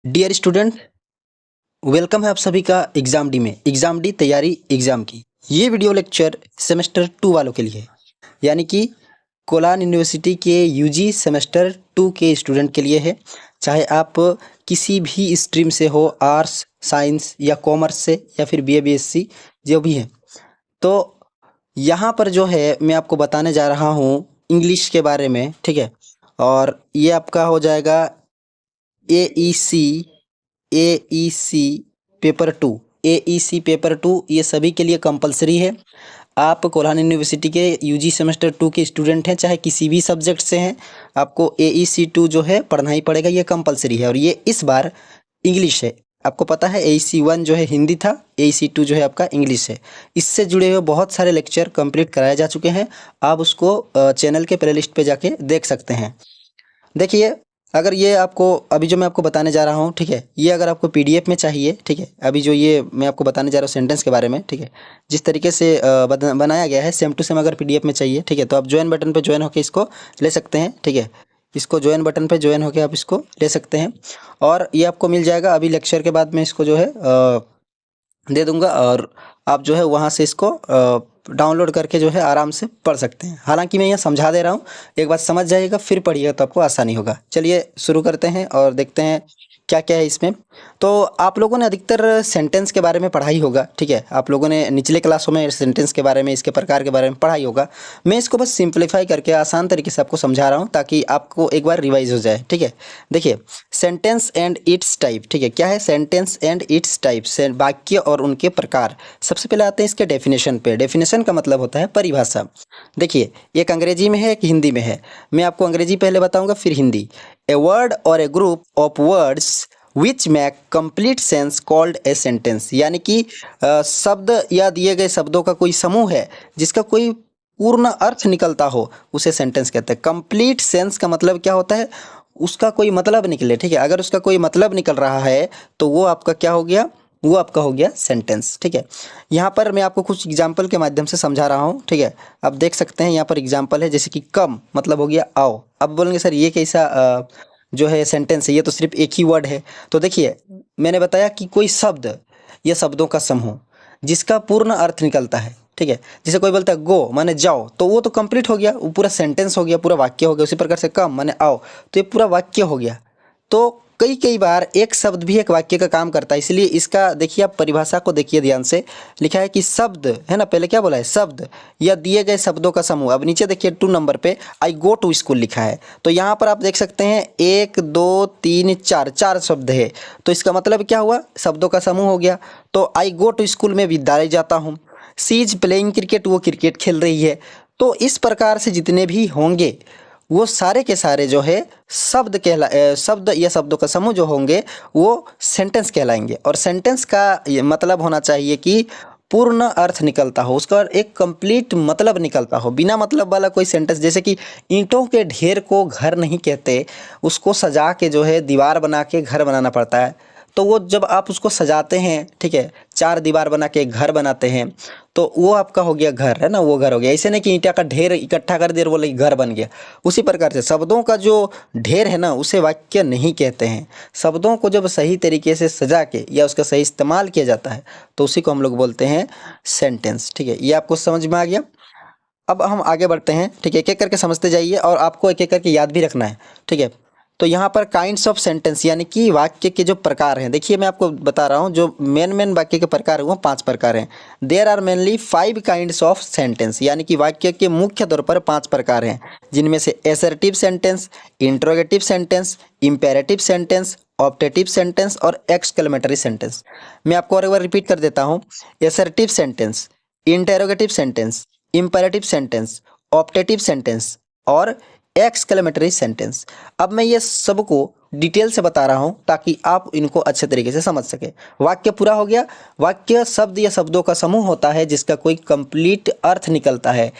Dear student, welcome है आप सभी का एग्ज़ाम डी तैयारी एग्ज़ाम की। ये वीडियो लेक्चर सेमेस्टर 2 वालों के लिए है, यानी कि कोलान यूनिवर्सिटी के यूजी सेमेस्टर 2 के स्टूडेंट के लिए है। चाहे आप किसी भी स्ट्रीम से हो, आर्ट्स, साइंस या कॉमर्स से या फिर बीए बीएससी जो भी है। तो यहाँ पर जो है मैं आपको बताने जा रहा हूँ इंग्लिश के बारे में, ठीक है। और ये आपका हो जाएगा AEC AEC paper 2। AEC paper 2 ये सभी के लिए कंपलसरी है। आप कोल्हान यूनिवर्सिटी के यूजी सेमेस्टर 2 के स्टूडेंट हैं, चाहे किसी भी सब्जेक्ट से हैं, आपको एईसी 2 जो है पढ़ना ही पड़ेगा। ये कंपलसरी है और ये इस बार इंग्लिश है। आपको पता है एईसी 1 जो है हिंदी था, एईसी 2 जो है आपका इंग्लिश है। इससे जुड़े हुए बहुत सारे लेक्चर कंप्लीट कराए जा चुके हैं। आप उसको चैनल के प्लेलिस्ट पे जाके देख सकते हैं। देखिए, अगर ये आपको अभी जो मैं आपको बताने जा रहा हूँ, ठीक है, ये अगर आपको पीडीएफ में चाहिए, ठीक है, अभी जो ये मैं आपको बताने जा रहा हूँ सेंटेंस के बारे में, ठीक है, जिस तरीके से बनाया गया है सेम टू सेम अगर पीडीएफ में चाहिए, ठीक है, तो आप ज्वाइन बटन पे ज्वाइन होकर इसको ले सकते हैं, ठीक है। इसको ज्वाइन बटन पे ज्वाइन होकर आप इसको ले सकते हैं और ये आपको मिल जाएगा। अभी लेक्चर के बाद में इसको जो है दे दूंगा और आप जो है वहाँ से इसको डाउनलोड करके जो है आराम से पढ़ सकते हैं। हालांकि मैं यहाँ समझा दे रहा हूँ, एक बार समझ जाइएगा फिर पढ़िएगा तो आपको आसानी होगा। चलिए शुरू करते हैं और देखते हैं क्या क्या है इसमें। तो आप लोगों ने अधिकतर सेंटेंस के बारे में पढ़ा ही होगा, ठीक है। आप लोगों ने निचले क्लासों में सेंटेंस के बारे में, इसके प्रकार के बारे में पढ़ा ही होगा। मैं इसको बस सिंप्लीफाई करके आसान तरीके से आपको समझा रहा हूँ ताकि आपको एक बार रिवाइज हो जाए, ठीक है। देखिए, सेंटेंस एंड इट्स टाइप, ठीक है। क्या है सेंटेंस एंड इट्स टाइप? वाक्य और उनके प्रकार। सबसे पहले आते हैं इसके डेफिनेशन पे। डेफिनेशन का मतलब होता है परिभाषा। देखिए, एक अंग्रेजी में है, एक हिंदी में है। मैं आपको अंग्रेजी पहले बताऊंगा फिर हिंदी। ए वर्ड और a group of words which make complete sense called a sentence. यानी कि शब्द या दिए गए शब्दों का कोई समूह है जिसका कोई पूर्ण अर्थ निकलता हो, उसे सेंटेंस कहते हैं। कंप्लीट सेंस का मतलब क्या होता है? उसका कोई मतलब निकले, ठीक है। अगर उसका कोई मतलब निकल रहा है तो वो आपका क्या हो गया? वो आपका हो गया सेंटेंस, ठीक है। यहाँ पर मैं आपको कुछ एग्जाम्पल के माध्यम से समझा रहा हूँ, ठीक है। आप देख सकते हैं यहाँ पर एग्जाम्पल है, जैसे कि कम मतलब हो गया आओ। अब बोलेंगे सर ये कैसा जो है सेंटेंस है, ये तो सिर्फ एक ही वर्ड है। तो देखिए, मैंने बताया कि कोई शब्द या शब्दों का समूह जिसका पूर्ण अर्थ निकलता है, ठीक है। जैसे कोई बोलता है गो माने जाओ, तो वो तो कंप्लीट हो गया, वो पूरा सेंटेंस हो गया, पूरा वाक्य हो गया। उसी प्रकार से कम माने आओ, तो ये पूरा वाक्य हो गया। तो कई कई बार एक शब्द भी एक वाक्य का काम करता है, इसलिए इसका देखिए, आप परिभाषा को देखिए ध्यान से। लिखा है कि शब्द है ना, पहले क्या बोला है? शब्द या दिए गए शब्दों का समूह। अब नीचे देखिए 2 नंबर पे आई गो टू स्कूल लिखा है। तो यहाँ पर आप देख सकते हैं 1 2 3 4 4 शब्द है। तो इसका मतलब क्या हुआ? शब्दों का समूह हो गया। तो आई गो टू स्कूल में विद्यालय जाता हूँ। सी इज प्लेइंग क्रिकेट, वो क्रिकेट खेल रही है। तो इस प्रकार से जितने भी होंगे वो सारे के सारे जो है शब्द या शब्दों का समूह जो होंगे वो सेंटेंस कहलाएंगे। और सेंटेंस का ये मतलब होना चाहिए कि पूर्ण अर्थ निकलता हो, उसका एक कंप्लीट मतलब निकलता हो। बिना मतलब वाला कोई सेंटेंस, जैसे कि ईंटों के ढेर को घर नहीं कहते, उसको सजा के जो है दीवार बना के घर बनाना पड़ता है। तो वो जब आप उसको सजाते हैं, ठीक है, 4 दीवार बना के घर बनाते हैं, तो वो आपका हो गया घर, है ना, वो घर हो गया। ऐसे नहीं कि ईंटा का ढेर इकट्ठा कर दिया बोले घर बन गया। उसी प्रकार से शब्दों का जो ढेर है ना, उसे वाक्य नहीं कहते हैं। शब्दों को जब सही तरीके से सजा के या उसका सही इस्तेमाल किया जाता है तो उसी को हम लोग बोलते हैं सेंटेंस, ठीक है। ये आपको समझ में आ गया। अब हम आगे बढ़ते हैं, ठीक है। एक एक करके समझते जाइए और आपको एक एक करके याद भी रखना है, ठीक है। तो यहाँ पर काइंड्स ऑफ सेंटेंस यानी कि वाक्य के जो प्रकार हैं, देखिए मैं आपको बता रहा हूँ जो मेन वाक्य के प्रकार हैं वो 5 प्रकार हैं। There are mainly 5 kinds of sentence, यानी कि वाक्य के मुख्य तौर पर 5 प्रकार हैं, जिनमें से assertive sentence, interrogative sentence, imperative sentence, optative sentence और एक्सक्लेमेटरी सेंटेंस। मैं आपको और एक बार रिपीट कर देता हूँ। Assertive sentence, interrogative sentence, imperative sentence, optative sentence और एक्सक्लेमेटरी सेंटेंस। अब मैं ये सबको डिटेल से बता रहा हूं ताकि आप इनको अच्छे तरीके से समझ सके। वाक्य पूरा हो गया। वाक्य शब्द या शब्दों का समूह होता है जिसका कोई कंप्लीट अर्थ निकलता है,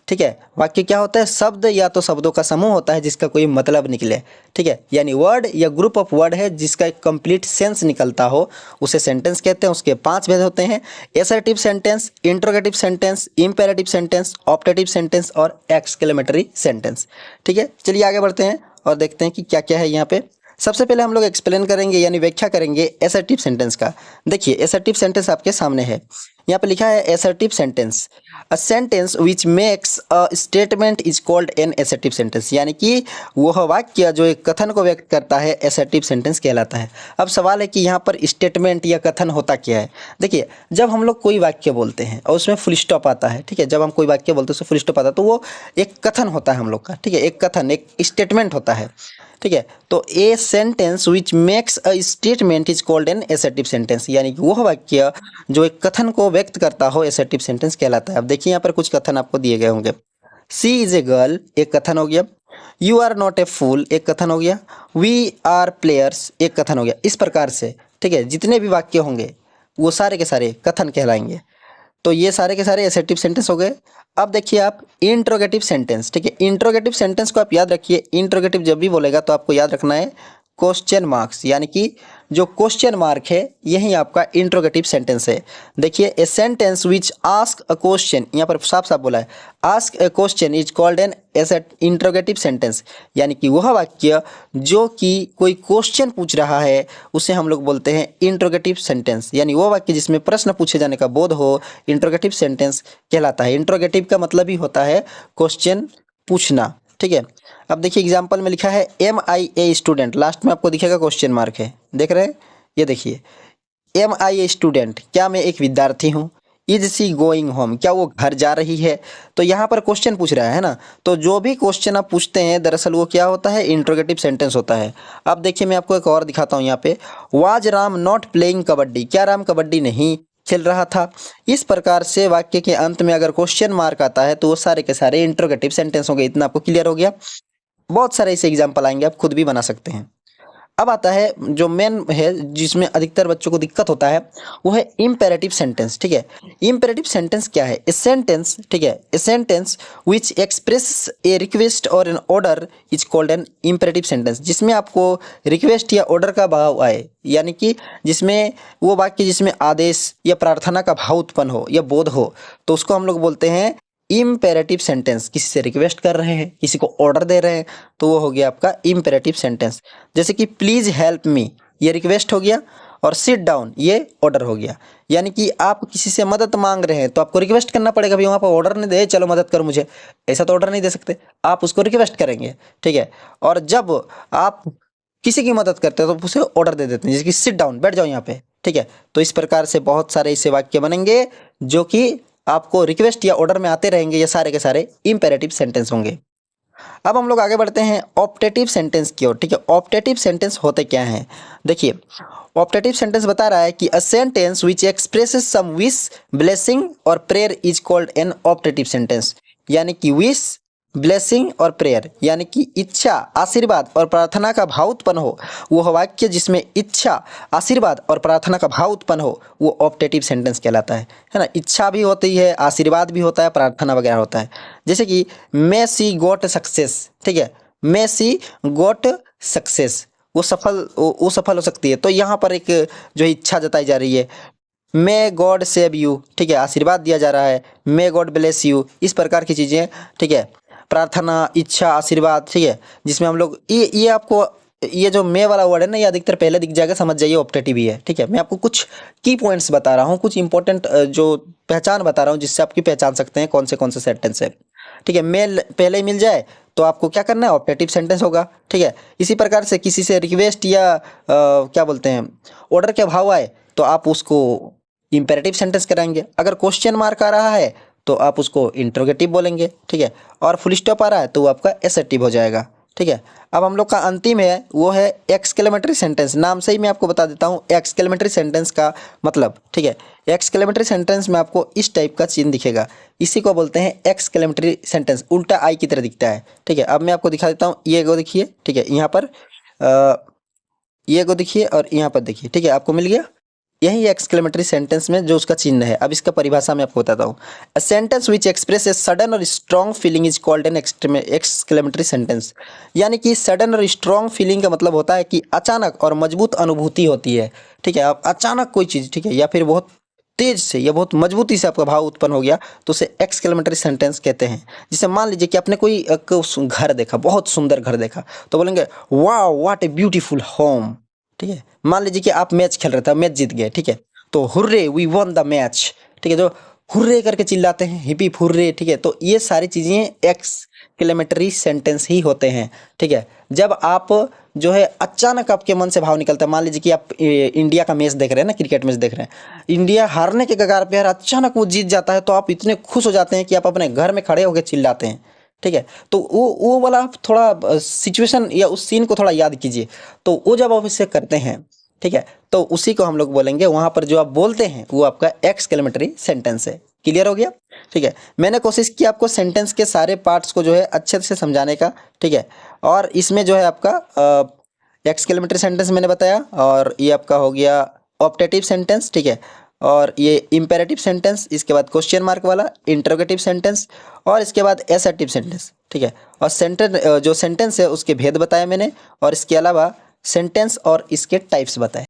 ठीक है। वाक्य क्या होता है? शब्द या तो शब्दों का समूह होता है जिसका कोई मतलब निकले, ठीक है। यानी वर्ड या ग्रुप ऑफ वर्ड है जिसका एक कंप्लीट सेंस निकलता हो, उसे सेंटेंस कहते हैं। उसके 5 भेद होते हैं: assertive sentence, interrogative sentence, imperative sentence, optative sentence और एक्सक्लेमेटरी सेंटेंस, ठीक है। चलिए आगे बढ़ते हैं और देखते हैं कि क्या क्या है यहाँ पे। सबसे पहले हम लोग एक्सप्लेन करेंगे यानी व्याख्या करेंगे असर्टिव सेंटेंस का। देखिए असर्टिव सेंटेंस आपके सामने है, यहाँ पे लिखा है assertive sentence, a sentence which makes a statement is called N assertive sentence, यानी कि वह वाक्य जो एक कथन को व्यक्त करता है असर्टिव सेंटेंस कहलाता है। अब सवाल है कि यहाँ पर स्टेटमेंट या कथन होता क्या है। देखिए जब हम लोग कोई वाक्य बोलते हैं और उसमें फुल स्टॉप आता है, ठीक है, जब हम कोई वाक्य बोलते हैं उसमें फुल स्टॉप आता है तो वो एक कथन होता है हम लोग का, ठीक है, एक कथन एक स्टेटमेंट होता है, ठीक है। तो ए sentence which makes a statement is called N assertive sentence, यानी कि वह वाक्य जो एक कथन को व्यक्त करता हो असर्टिव सेंटेंस कहलाता है। अब देखिए यहाँ पर कुछ कथन आपको दिए गए होंगे। सी इज ए गर्ल एक कथन हो गया, यू आर नॉट ए फूल एक कथन हो गया, वी आर प्लेयर्स एक कथन हो गया। इस प्रकार से, ठीक है, जितने भी वाक्य होंगे वो सारे के सारे कथन कहलाएंगे। तो ये सारे के सारे असर्टिव सेंटेंस हो गए। अब देखिए आप इंट्रोगेटिव सेंटेंस, ठीक है, इंट्रोगेटिव सेंटेंस को आप याद रखिए। इंट्रोगेटिव जब भी बोलेगा तो आपको याद रखना है क्वेश्चन मार्क्स, यानी कि जो क्वेश्चन मार्क है यही आपका इंट्रोगेटिव सेंटेंस है। देखिए ए sentence which ask a question, यहाँ पर साफ साफ बोला है ask A question is called N interrogative sentence, यानी कि वह वाक्य जो कि कोई क्वेश्चन पूछ रहा है उसे हम लोग बोलते हैं इंट्रोगेटिव सेंटेंस, यानी वो वाक्य जिसमें प्रश्न पूछे जाने का बोध हो इंट्रोगेटिव सेंटेंस कहलाता है। इंट्रोगेटिव का मतलब ही होता है क्वेश्चन पूछना, ठीक है। अब देखिए एग्जाम्पल में लिखा है am I a student, last में आपको दिखेगा क्वेश्चन मार्क है, देख रहे हैं, ये देखिए एम आई ए स्टूडेंट, क्या मैं एक विद्यार्थी हूँ। इज सी गोइंग होम, क्या वो घर जा रही है। तो यहाँ पर क्वेश्चन पूछ रहा है ना, तो जो भी क्वेश्चन आप पूछते हैं दरअसल वो क्या होता है इंट्रोगेटिव सेंटेंस होता है। अब देखिए मैं आपको एक और दिखाता हूँ यहाँ पे, was Ram not playing kabaddi, क्या राम कबड्डी नहीं खेल रहा था। इस प्रकार से वाक्य के अंत में अगर क्वेश्चन मार्क आता है तो वो सारे के सारे इंट्रोगेटिव सेंटेंस हो गए। इतना आपको क्लियर हो गया। बहुत सारे ऐसे एग्जाम्पल आएंगे, आप खुद भी बना सकते हैं। अब आता है जो मेन है जिसमें अधिकतर बच्चों को दिक्कत होता है, वो है इम्पेरेटिव सेंटेंस, ठीक है। इम्पेरेटिव सेंटेंस क्या है, ए सेंटेंस, ठीक है, a sentence which express a request और an order is called an imperative sentence, जिसमें आपको रिक्वेस्ट या ऑर्डर का भाव आए, यानी कि जिसमें वो वाक्य जिसमें आदेश या प्रार्थना का भाव उत्पन्न हो या बोध हो, तो उसको हम लोग बोलते हैं इम्पेरेटिव सेंटेंस। किसी से रिक्वेस्ट कर रहे हैं, किसी को ऑर्डर दे रहे हैं, तो वो हो गया आपका इम्पेरेटिव सेंटेंस। जैसे कि प्लीज़ हेल्प मी, ये रिक्वेस्ट हो गया, और सिट डाउन ये ऑर्डर हो गया। यानी कि आप किसी से मदद मांग रहे हैं तो आपको रिक्वेस्ट करना पड़ेगा, भाई वहाँ पर ऑर्डर नहीं दे चलो मदद करो मुझे, ऐसा तो ऑर्डर नहीं दे सकते, आप उसको रिक्वेस्ट करेंगे, ठीक है। और जब आप किसी की मदद करते हो तो उसे ऑर्डर दे देते हैं, जैसे कि सिट डाउन, बैठ जाओ यहाँ पे, ठीक है। तो इस प्रकार से बहुत सारे ऐसे वाक्य बनेंगे जो कि आपको रिक्वेस्ट या ऑर्डर में आते रहेंगे, ये सारे के सारे इम्पेरेटिव सेंटेंस होंगे। अब हम लोग आगे बढ़ते हैं ऑप्टेटिव सेंटेंस की ओर, ठीक है। ऑप्टेटिव सेंटेंस होते क्या हैं, देखिए ऑप्टेटिव सेंटेंस बता रहा है कि a sentence which expresses some wish, blessing और prayer is called an optative sentence, यानी कि विश, ब्लेसिंग और प्रेयर, यानी कि इच्छा, आशीर्वाद और प्रार्थना का भाव उत्पन्न हो, वह वाक्य जिसमें इच्छा, आशीर्वाद और प्रार्थना का भाव उत्पन्न हो वो ऑप्टेटिव सेंटेंस कहलाता है ना। इच्छा भी होती है, आशीर्वाद भी होता है, प्रार्थना वगैरह होता है। जैसे कि मे सी गोट सक्सेस, ठीक है, मे सी गोट सक्सेस, वो सफल हो सकती है। तो यहाँ पर एक जो इच्छा जताई जा रही है, मे गॉड सेव यू, ठीक है, आशीर्वाद दिया जा रहा है, मे गॉड ब्लेस यू, इस प्रकार की चीज़ें, ठीक है। प्रार्थना, इच्छा, आशीर्वाद, ठीक है, जिसमें हम लोग ये आपको ये जो मे वाला वर्ड है ना, ये अधिकतर पहले दिख जाएगा, समझ जाइए ऑप्टेटिव ही है, ठीक है। मैं आपको कुछ की पॉइंट्स बता रहा हूँ, कुछ इंपॉर्टेंट जो पहचान बता रहा हूँ जिससे आपकी पहचान सकते हैं कौन से सेंटेंस है, ठीक है। मे पहले ही मिल जाए तो आपको क्या करना है, ऑप्टेटिव सेंटेंस होगा, ठीक है। इसी प्रकार से किसी से रिक्वेस्ट या क्या बोलते हैं ऑर्डर के भाव आए तो आप उसको इम्पेरेटिव सेंटेंस कराएंगे। अगर क्वेश्चन मार्क आ रहा है तो आप उसको इंट्रोगेटिव बोलेंगे, ठीक है। और फुल स्टॉप आ रहा है तो वो आपका एसर्टिव हो जाएगा, ठीक है। अब हम लोग का अंतिम है वो है एक्सक्लेमेटरी सेंटेंस। नाम से ही मैं आपको बता देता हूँ एक्सक्लेमेटरी सेंटेंस का मतलब, ठीक है। एक्सक्लेमेटरी सेंटेंस में आपको इस टाइप का चिन्ह दिखेगा, इसी को बोलते हैं एक्सक्लेमेटरी सेंटेंस, उल्टा आई की तरह दिखता है, ठीक है। अब मैं आपको दिखा देता हूँ, ये को देखिए, ठीक है, यहाँ पर ये को देखिए और यहाँ पर देखिए, ठीक है, आपको मिल गया। यही एक्सक्लेमेटरी सेंटेंस में जो उसका चिन्ह है। अब इसका परिभाषा मैं आपको बताता हूँ। A sentence which express a sudden और strong feeling is called an exclamatory sentence, यानी कि सडन और स्ट्रॉन्ग फीलिंग का मतलब होता है कि अचानक और मजबूत अनुभूति होती है, ठीक है। अब अचानक कोई चीज़, ठीक है, या फिर बहुत तेज से या बहुत मजबूती से आपका भाव उत्पन्न हो गया तो उसे एक्सक्लेमेटरी सेंटेंस कहते हैं। जैसे मान लीजिए कि आपने कोई एक घर देखा, बहुत सुंदर घर देखा, तो बोलेंगे wow what a beautiful home. ठीक है, मान लीजिए कि आप मैच खेल रहे थे, मैच जीत गए, ठीक है, तो hurray we won the match. ठीक है, जो हुर्रे करके चिल्लाते हैं, हिपी हुर्रे, ठीक है, तो ये सारी चीज़ें एक्सक्लेमेटरी सेंटेंस ही होते हैं। ठीक है, जब आप जो है अचानक आपके मन से भाव निकलता है, मान लीजिए कि आप इंडिया का मैच देख रहे हैं ना, क्रिकेट मैच देख रहे हैं, इंडिया हारने के कगार पे यार अचानक वो जीत जाता है, तो आप इतने खुश हो जाते हैं कि आप अपने घर में खड़े होकर चिल्लाते हैं। ठीक है, तो वो वाला आप थोड़ा सिचुएशन या उस सीन को थोड़ा याद कीजिए, तो वो जब आप इसे करते हैं, ठीक है, तो उसी को हम लोग बोलेंगे, वहाँ पर जो आप बोलते हैं वो आपका एक्सक्लेमेटरी सेंटेंस है। क्लियर हो गया? ठीक है, मैंने कोशिश की आपको सेंटेंस के सारे पार्ट्स को जो है अच्छे से समझाने का। ठीक है, और इसमें जो है आपका एक्सक्लेमेटरी सेंटेंस मैंने बताया, और ये आपका हो गया ऑप्टेटिव सेंटेंस। ठीक है, और ये इम्पेरेटिव सेंटेंस, इसके बाद क्वेश्चन मार्क वाला इंटरोगेटिव सेंटेंस, और इसके बाद एसर्टिव सेंटेंस। ठीक है, और जो सेंटेंस है उसके भेद बताए मैंने, और इसके अलावा सेंटेंस और इसके टाइप्स बताए।